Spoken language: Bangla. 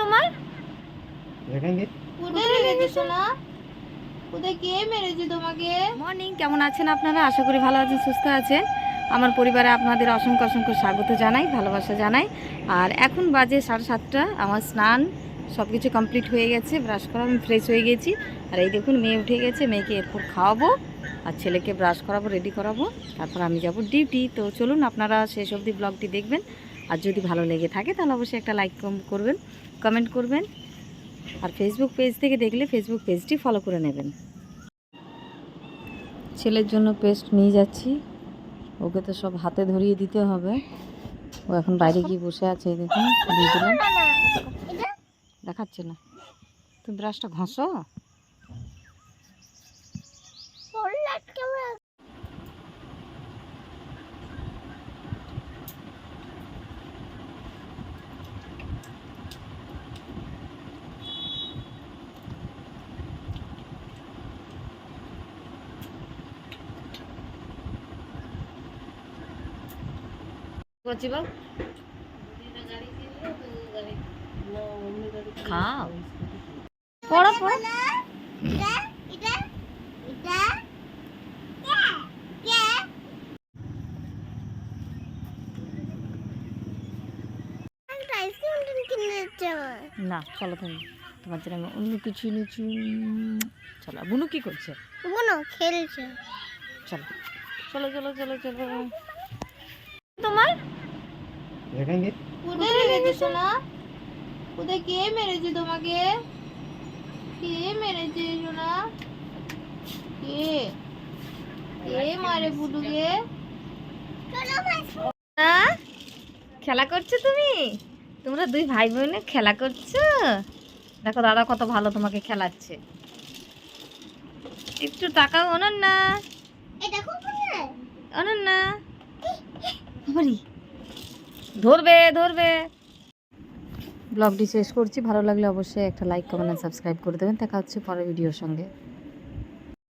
তোমার মর্নিং, কেমন আছেন আপনারা? আশা করি ভালো আছেন, সুস্থ আছেন। আমার পরিবারে আপনাদের অসংখ্য অসংখ্য স্বাগত জানাই, ভালোবাসা জানাই। আর এখন বাজে 7:30। আমার স্নান সব কিছু কমপ্লিট হয়ে গেছে, ব্রাশ করা, আমি ফ্রেশ হয়ে গেছি। আর এই দেখুন, মেয়ে উঠে গেছে, মেয়েকে এরপর খাওয়াবো আর ছেলেকে ব্রাশ করাবো, রেডি করাবো, তারপর আমি যাব ডিউটি। তো চলুন, আপনারা শেষ অবধি ব্লগটি দেখবেন। আর যদি ভালো লেগে থাকে তাহলে অবশ্যই একটা লাইক করবেন, কমেন্ট করবেন। আর ফেসবুক পেজ থেকে দেখলে ফেসবুক পেজটি ফলো করে নেবেন। ছেলের জন্য পেস্ট নিয়ে যাচ্ছি, ওকে তো সব হাতে ধরিয়ে দিতে হবে। ও এখন বাইরে গিয়ে বসে আছে, দেখুন দিয়ে দিলাম। দেখাচ্ছে না, তুমি ব্রাশটা ঘষো। খাও, পড়ো পড়ো। না চলো, তুমি তোমার জন্য আমি অন্য কিছু নিচ্ছি। চলো, বুনু কি করছে? বুনু খেলছে। চলো চলো চলো চলো চলো। তোমার কোথায় লেগেছে সোনা? কোথায় কে মেরেছে তোমাকে? কে মেরেছে সোনা? কে কে মারে বুলুকে? খেলা করছো তুমি? তোমরা দুই ভাই বোনে খেলা করছো? দেখো দাদা কত ভালো তোমাকে খেলাচ্ছে। একটু টাকা অনন্যা, অনন্যা ধরবে ধরবে। ব্লগটি শেষ করছি, ভালো লাগলে অবশ্যই একটা লাইক, কমেন্ট আর সাবস্ক্রাইব করে দেবেন। দেখা হচ্ছে পরের ভিডিওর সঙ্গে।